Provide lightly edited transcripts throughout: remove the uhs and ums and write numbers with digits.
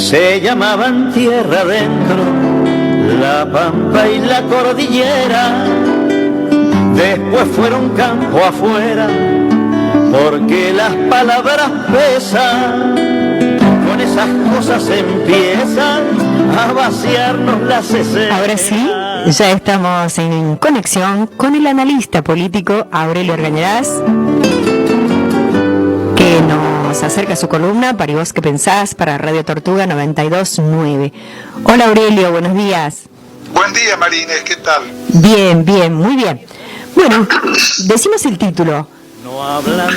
se llamaban tierra adentro, la pampa y la cordillera. Después fueron campo afuera, porque las palabras pesan. Con esas cosas empiezan a vaciarnos las escenas. Ahora sí, ya estamos en conexión con el analista político Aurelio Argañarás, que nos acerca su columna Para vos que pensás, para Radio Tortuga 92.9. Hola Aurelio, buenos días. Buen día Marínez, ¿qué tal? Bien, bien, muy bien. Bueno, decimos el título: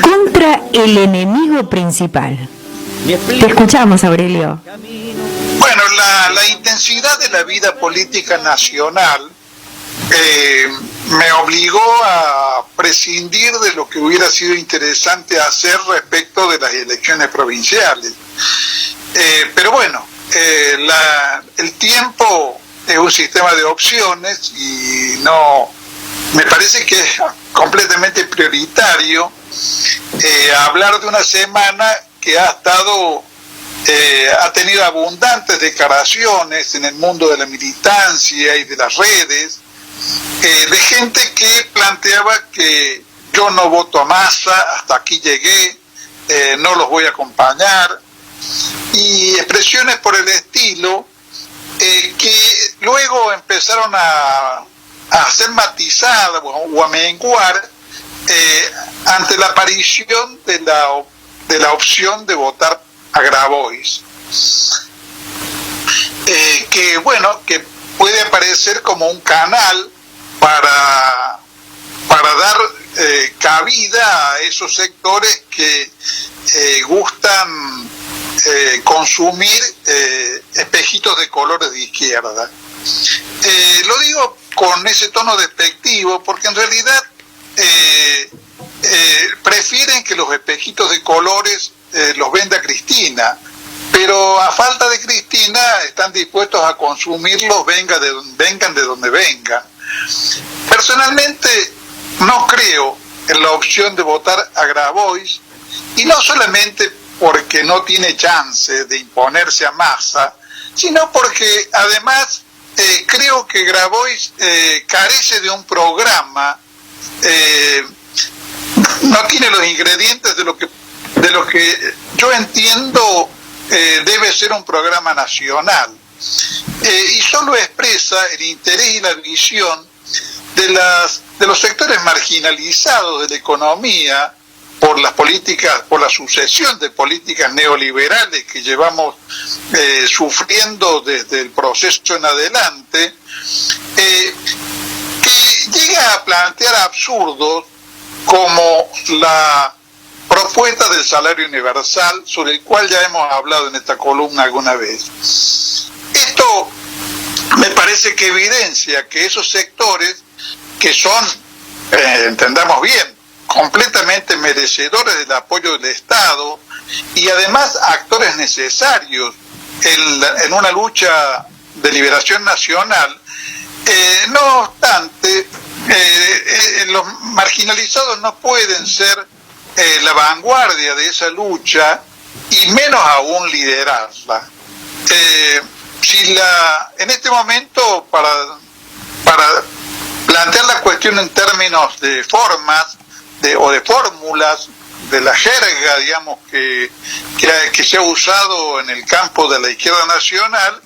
Contra el enemigo principal. Te escuchamos, Aurelio. Bueno, la intensidad de la vida política nacional me obligó a prescindir de lo que hubiera sido interesante hacer respecto de las elecciones provinciales. Pero bueno, el tiempo es un sistema de opciones y no me parece que es completamente prioritario hablar de una semana que ha tenido abundantes declaraciones en el mundo de la militancia y de las redes, de gente que planteaba que yo no voto a Massa, hasta aquí llegué, no los voy a acompañar, y expresiones por el estilo que luego empezaron a ser matizadas o a menguar ante la aparición de la opción de votar a Grabois, que puede aparecer como un canal para dar cabida a esos sectores que gustan consumir espejitos de colores de izquierda. Lo digo con ese tono despectivo porque en realidad prefieren que los espejitos de colores los venda Cristina, pero a falta de Cristina están dispuestos a consumirlos vengan de donde vengan. Personalmente no creo en la opción de votar a Grabois, y no solamente porque no tiene chance de imponerse a Massa, sino porque además creo que Grabois carece de un programa, no tiene los ingredientes de lo que yo entiendo debe ser un programa nacional, y solo expresa el interés y la visión de los sectores marginalizados de la economía por las políticas, por la sucesión de políticas neoliberales que llevamos sufriendo desde el proceso en adelante, que llega a plantear absurdos como la propuesta del salario universal, sobre el cual ya hemos hablado en esta columna alguna vez. Esto me parece que evidencia que esos sectores, que son, entendamos bien, completamente merecedores del apoyo del Estado y además actores necesarios en una lucha de liberación nacional, no obstante, los marginalizados no pueden ser la vanguardia de esa lucha y menos aún liderarla. En este momento, para plantear la cuestión en términos de formas o de fórmulas, de la jerga, digamos, que se ha usado en el campo de la izquierda nacional,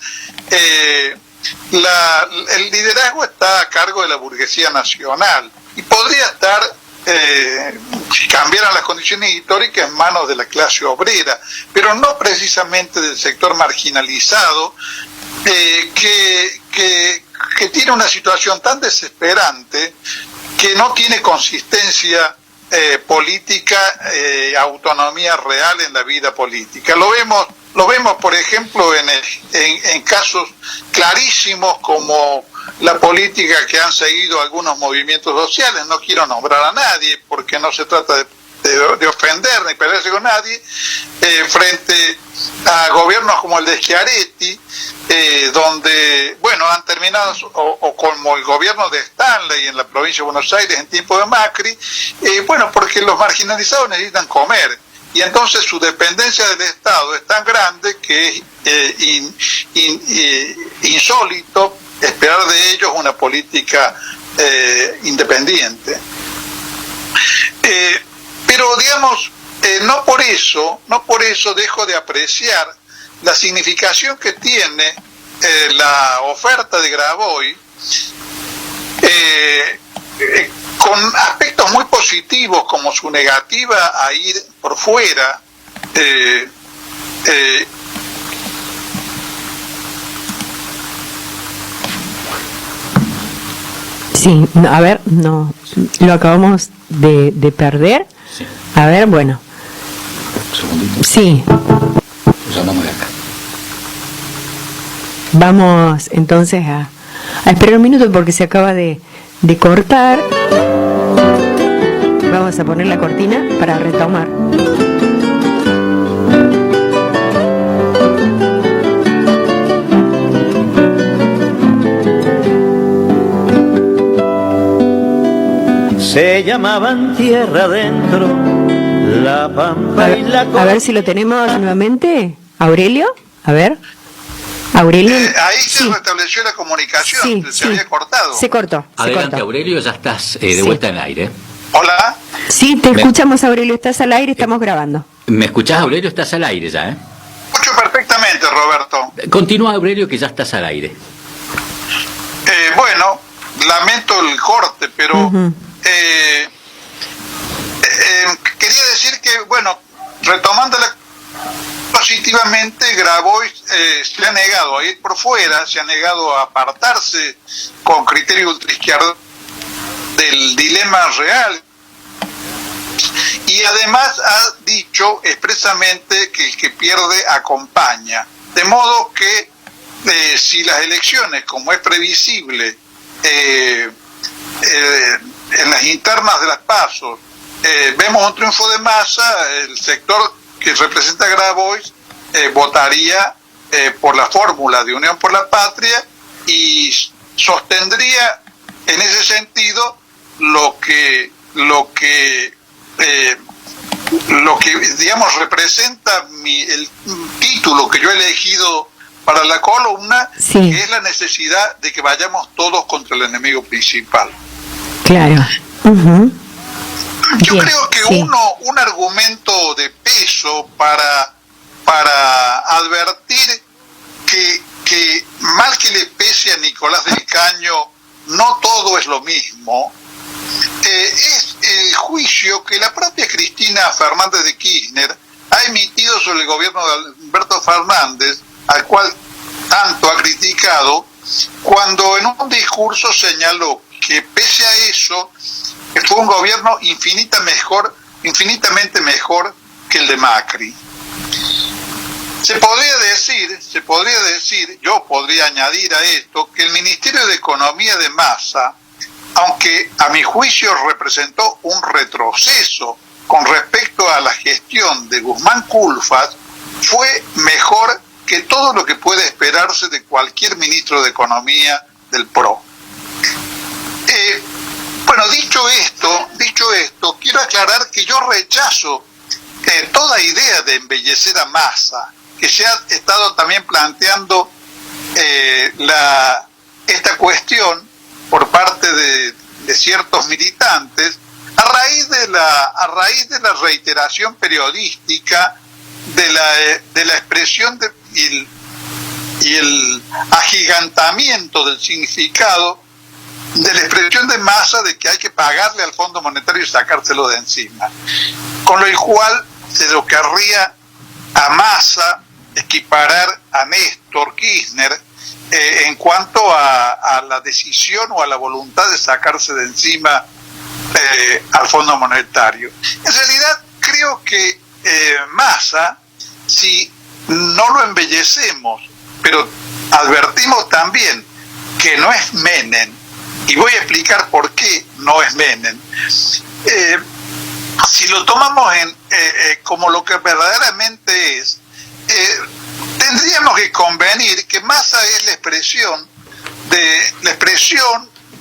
el liderazgo está a cargo de la burguesía nacional y podría estar, si cambiaran las condiciones históricas, en manos de la clase obrera, pero no precisamente del sector marginalizado, que tiene una situación tan desesperante que no tiene consistencia política, autonomía real en la vida política. Lo vemos, por ejemplo, en casos clarísimos como la política que han seguido algunos movimientos sociales. No quiero nombrar a nadie porque no se trata de ofender ni pelearse con nadie, frente a gobiernos como el de Schiaretti, donde, bueno, han terminado, o como el gobierno de Stanley en la provincia de Buenos Aires en tiempo de Macri, porque los marginalizados necesitan comer, y entonces su dependencia del Estado Estado es tan grande que es insólito esperar de ellos una política independiente. Pero digamos, no por eso dejo de apreciar la significación que tiene la oferta de Grabois, con aspectos muy positivos como su negativa a ir por fuera, Sí, a ver, no, lo acabamos de perder. Sí. A ver, bueno. Un segundito. Sí. Lo llamamos de acá. Vamos entonces a esperar un minuto porque se acaba de cortar. Vamos a poner la cortina para retomar. Se llamaban tierra adentro, la pampa y la A ver si lo tenemos nuevamente. Aurelio, a ver. Aurelio. Ahí se sí. restableció la comunicación, Sí, se sí. había cortado. Se cortó. Adelante, Aurelio, ya estás de vuelta en aire. Hola. Sí, te escuchamos, Aurelio. Estás al aire, estamos grabando. ¿Me escuchás, Aurelio? Estás al aire ya, ¿eh? Escucho perfectamente, Roberto. Continúa, Aurelio, que ya estás al aire. Bueno, lamento el corte, pero quería decir que, bueno, retomándola positivamente, Grabois se ha negado a ir por fuera, se ha negado a apartarse con criterio ultraizquierdo del dilema real, y además ha dicho expresamente que el que pierde acompaña, de modo que si las elecciones, como es previsible, en las internas de las PASO vemos un triunfo de Massa, el sector que representa a Grabois votaría por la fórmula de Unión por la Patria y sostendría en ese sentido lo que digamos representa el título que yo he elegido para la columna, sí, que es la necesidad de que vayamos todos contra el enemigo principal. Claro. Yo Bien, creo que sí. un argumento de peso para advertir que mal que le pese a Nicolás del Caño, no todo es lo mismo, es el juicio que la propia Cristina Fernández de Kirchner ha emitido sobre el gobierno de Alberto Fernández, al cual tanto ha criticado, cuando en un discurso señaló que pese a eso fue un gobierno infinitamente mejor que el de Macri. Se podría decir, yo podría añadir a esto, que el Ministerio de Economía de Massa, aunque a mi juicio representó un retroceso con respecto a la gestión de Guzmán Culfas, fue mejor que todo lo que puede esperarse de cualquier ministro de Economía del PRO. Bueno, dicho esto, quiero aclarar que yo rechazo toda idea de embellecer a Massa, que se ha estado también planteando esta cuestión por parte de ciertos militantes a raíz de la reiteración periodística de la expresión y el agigantamiento del significado de la expresión de Massa de que hay que pagarle al Fondo Monetario y sacárselo de encima, con lo cual se lo querría a Massa equiparar a Néstor Kirchner en cuanto a la decisión o a la voluntad de sacarse de encima al Fondo Monetario. En realidad creo que Massa, si no lo embellecemos, pero advertimos también que no es Menem, y voy a explicar por qué no es Menem. Si lo tomamos como lo que verdaderamente es, tendríamos que convenir que Massa es la expresión,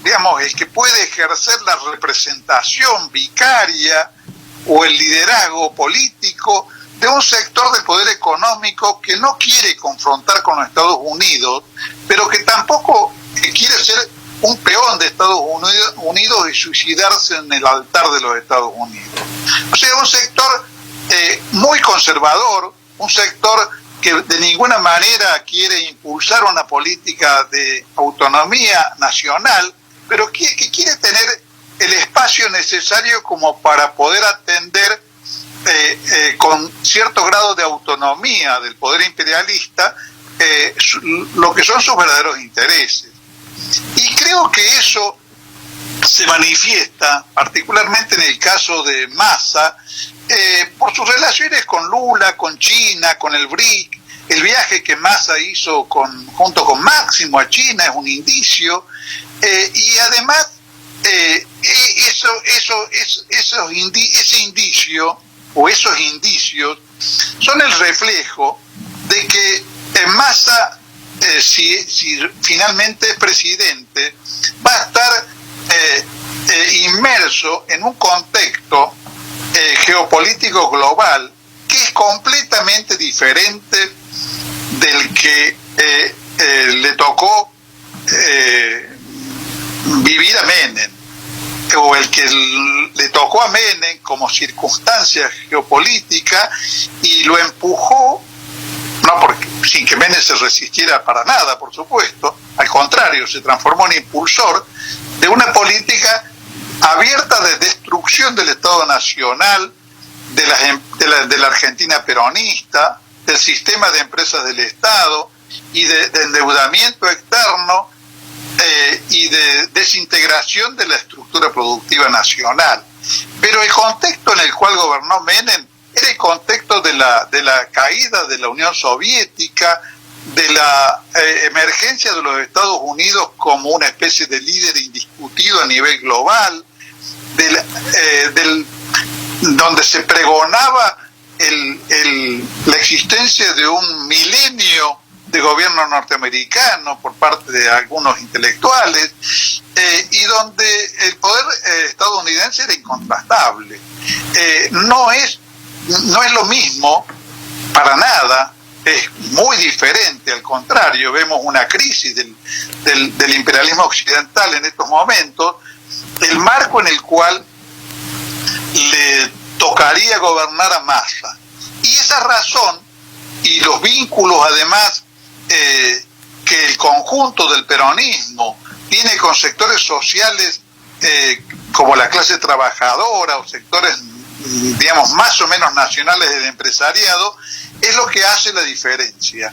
digamos, el que puede ejercer la representación vicaria o el liderazgo político de un sector del poder económico que no quiere confrontar con los Estados Unidos, pero que tampoco quiere ser un peón de Estados Unidos y suicidarse en el altar de los Estados Unidos. O sea, un sector muy conservador, un sector que de ninguna manera quiere impulsar una política de autonomía nacional, pero que quiere tener el espacio necesario como para poder atender con cierto grado de autonomía del poder imperialista lo que son sus verdaderos intereses. Y creo que eso se manifiesta particularmente en el caso de Massa por sus relaciones con Lula, con China, con el BRIC. El viaje que Massa hizo junto con Máximo a China es un indicio, y además ese indicio o esos indicios son el reflejo de que Massa, si finalmente es presidente, va a estar inmerso en un contexto geopolítico global que es completamente diferente del que le tocó vivir a Menem, o el que le tocó a Menem como circunstancia geopolítica y lo empujó, no porque sin que Menem se resistiera para nada, por supuesto, al contrario, se transformó en impulsor de una política abierta de destrucción del Estado Nacional, de la Argentina peronista, del sistema de empresas del Estado y de endeudamiento externo y de desintegración de la estructura productiva nacional. Pero el contexto en el cual gobernó Menem era el contexto de la caída de la Unión Soviética, de la emergencia de los Estados Unidos como una especie de líder indiscutido a nivel global, donde se pregonaba la existencia de un milenio de gobierno norteamericano por parte de algunos intelectuales, y donde el poder estadounidense era incontrastable. No es lo mismo para nada, es muy diferente, al contrario, vemos una crisis del imperialismo occidental en estos momentos, el marco en el cual le tocaría gobernar a Massa. Y esa razón y los vínculos además que el conjunto del peronismo tiene con sectores sociales como la clase trabajadora o sectores, digamos, más o menos nacionales del empresariado, es lo que hace la diferencia.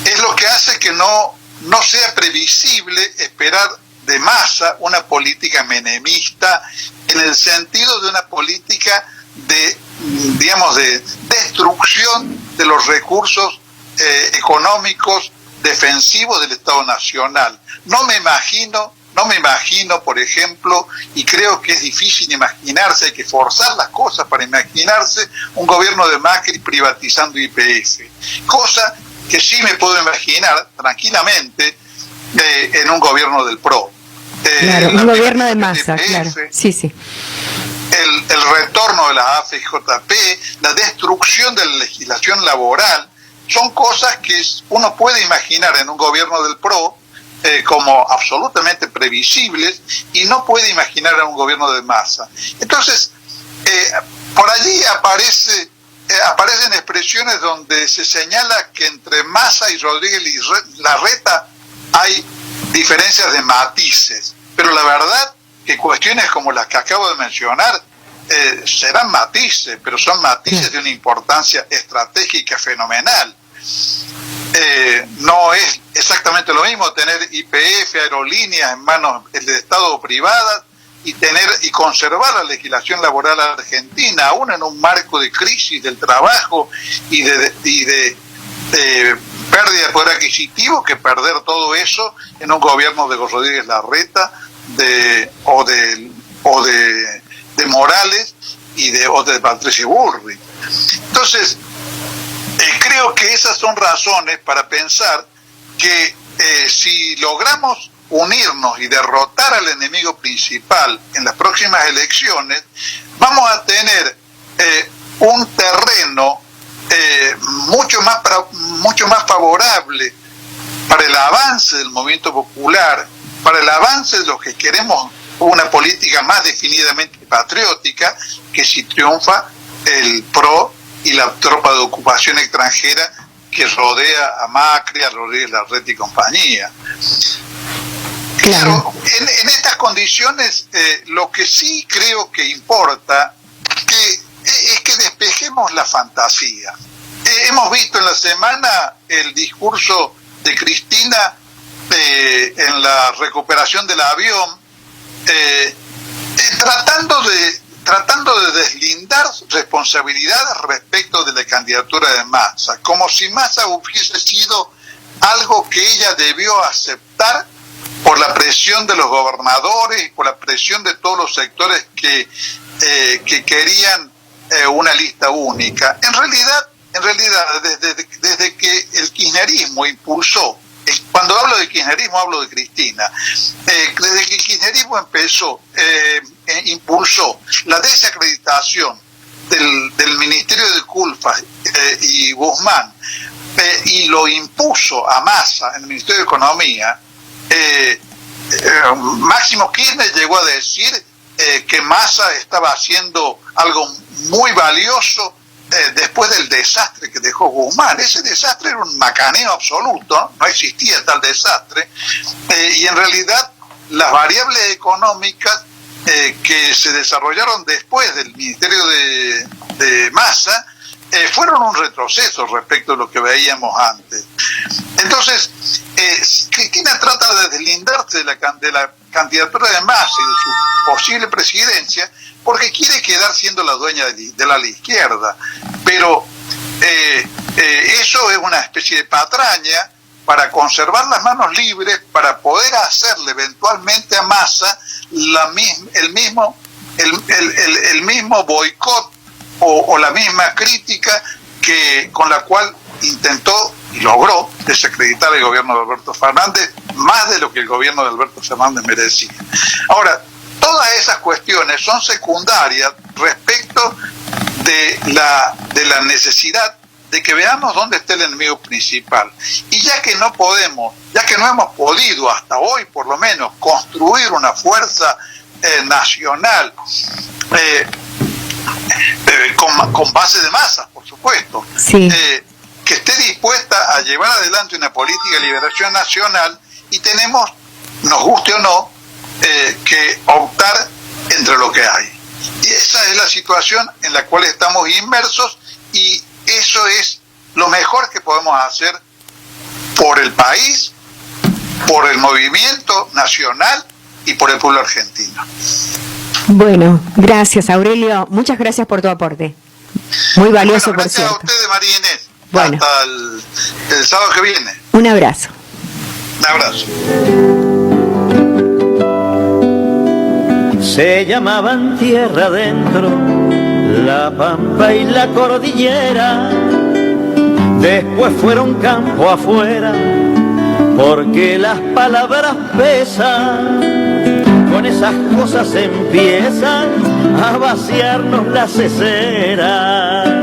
Es lo que hace que no sea previsible esperar de Massa una política menemista en el sentido de una política de destrucción de los recursos económicos defensivos del Estado Nacional. No me imagino, por ejemplo, y creo que es difícil imaginarse, hay que forzar las cosas para imaginarse un gobierno de Macri privatizando YPF, cosa que sí me puedo imaginar tranquilamente en un gobierno del PRO. Claro, un gobierno de Massa, claro. Sí, sí. El retorno de la AFJP, la destrucción de la legislación laboral, son cosas que uno puede imaginar en un gobierno del PRO como absolutamente previsibles, y no puede imaginar en un gobierno de Massa. Entonces, por allí aparecen expresiones donde se señala que entre Massa y Rodríguez Larreta hay diferencias de matices, pero la verdad que cuestiones como las que acabo de mencionar serán matices, pero son matices de una importancia estratégica fenomenal. No es exactamente lo mismo tener YPF, aerolíneas en manos del Estado privadas y conservar la legislación laboral argentina, aún en un marco de crisis del trabajo y de pérdida de poder adquisitivo, que perder todo eso en un gobierno de Rodríguez Larreta o de Morales o de Patricia Bullrich. Entonces, creo que esas son razones para pensar que si logramos unirnos y derrotar al enemigo principal en las próximas elecciones, vamos a tener un terreno mucho más favorable para el avance del movimiento popular, para el avance de los que queremos una política más definidamente patriótica, que si triunfa el PRO y la tropa de ocupación extranjera que rodea a Macri, a Rodríguez Larreta y compañía. Claro, en estas condiciones lo que sí creo que importa es que despejemos la fantasía. Hemos visto en la semana el discurso de Cristina en la recuperación del avión, tratando de deslindar responsabilidades respecto de la candidatura de Massa, como si Massa hubiese sido algo que ella debió aceptar por la presión de los gobernadores y por la presión de todos los sectores que querían una lista única. En realidad, desde que el kirchnerismo impulsó, cuando hablo de kirchnerismo hablo de Cristina, desde que el kirchnerismo impulsó la desacreditación del Ministerio de Culfas y Guzmán, y lo impuso a Massa en el Ministerio de Economía, Máximo Kirchner llegó a decir que Massa estaba haciendo algo muy valioso después del desastre que dejó Guzmán. Ese desastre era un macaneo absoluto, no existía tal desastre, y en realidad las variables económicas que se desarrollaron después del Ministerio de Massa fueron un retroceso respecto a lo que veíamos antes. Entonces, Cristina trata de deslindarse de la candidatura de Massa y de su posible presidencia porque quiere quedar siendo la dueña de la izquierda. Pero eso es una especie de patraña para conservar las manos libres, para poder hacerle eventualmente a Massa el mismo boicot o la misma crítica con la cual intentó y logró desacreditar el gobierno de Alberto Fernández más de lo que el gobierno de Alberto Fernández merecía. Ahora, todas esas cuestiones son secundarias respecto de la necesidad de que veamos dónde está el enemigo principal. Y ya que no hemos podido hasta hoy por lo menos construir una fuerza nacional con base de masas, por supuesto, sí, que esté dispuesta a llevar adelante una política de liberación nacional, y tenemos, nos guste o no, que optar entre lo que hay. Y esa es la situación en la cual estamos inmersos, y eso es lo mejor que podemos hacer por el país, por el movimiento nacional y por el pueblo argentino. Bueno, gracias Aurelio, muchas gracias por tu aporte. Muy valioso, por cierto. Gracias a ustedes, María Inés. Bueno. Hasta el sábado que viene. Un abrazo. Un abrazo. Se llamaban tierra adentro la Pampa y la Cordillera, después fueron campo afuera, porque las palabras pesan, con esas cosas empiezan a vaciarnos las ceseras.